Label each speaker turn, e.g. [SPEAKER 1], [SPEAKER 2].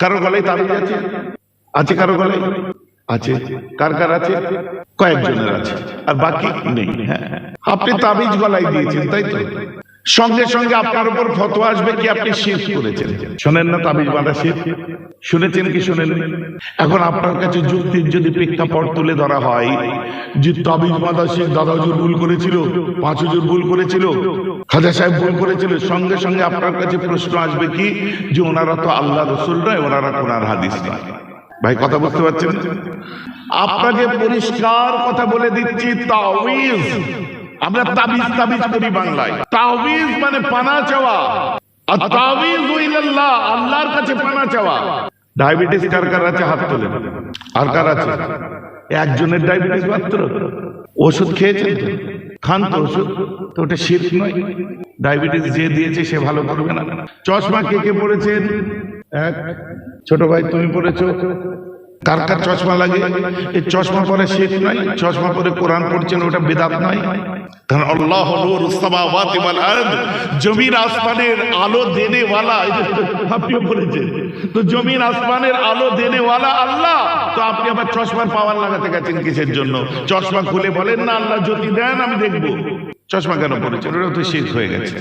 [SPEAKER 1] কারো গলায় তাবিজ আছে? আছে কারো গলায়? আছে। কার কার আছে? কয়েকজনের আছে, আর বাকি নেই। হ্যাঁ, আপনি তাবিজ গলায় দিয়েছেন, তাই তো? সঙ্গে সঙ্গে আপনার উপর ফতোয়া আসবে কি আপনি শিরক করেছেন। শোনেন না তাবিজ বাঁধা শিরক? শুনেছেন কি শুনেন? এখন আপনার কাছে যুক্তির যদি প্রেক্ষাপট তুলে ধরা হয় যে তাবিজ বাঁধা শিরক, দাদা হুজুর ভুল করেছিল, পাঁচ হুজুর ভুল করেছিল, খাজা সাহেব ভুল করেছিল, সঙ্গে সঙ্গে আপনার কাছে প্রশ্ন আসবে কি যে ওনারা তো আল্লাহ রসুল নয়, ওনারা কোরআন হাদিস নয়। ভাই কথা বুঝতে পারছেন? আপনাকে পরিষ্কার কথা বলে দিচ্ছি, তাওয়িজ, আমরা তাবিজ তাবিজ করি বাংলায়। তাওয়িজ মানে পানা চাওয়া, আর তাওয়িজ ইলাল্লাহ, আল্লাহর কাছে পানা চাওয়া। ডায়াবেটিস কার কার আছে হাত তোলেন। আর কার আছে? একজনের ডায়াবেটিস মাত্র। ওষুধ খেয়েছেন তো? খান তো ওষুধ, তো ওটা শিরক নয়? ডায়াবেটিস যে দিয়েছে সে ভালো করবে না? চশমা কে কে পড়েছেন? এক ছোট ভাই তুমি পড়েছো। কার কার চশমা লাগে? এই চশমা পরে শিরক নয়? চশমা পরে কোরআন পড়ছেন, ওটা বিদআত নয়? কারণ আল্লাহ নূরুস সামাওয়াতি ওয়াল আরদ, জমিন আসমানের আলো দেনে ওয়ালা, আপনিও বলেছেন তো, জমিন আসমানের আলো দেনে ওয়ালা আল্লাহ। তো আপনি আবার চশমার পাওয়ার লাগাতে গেছেন কিসের জন্য? চশমা খুলে বলেন না আল্লাহ জ্যোতি দেন, আমি দেখবো। চশমা কেন পড়েছেন? ওটা তো শিরক হয়ে গেছে।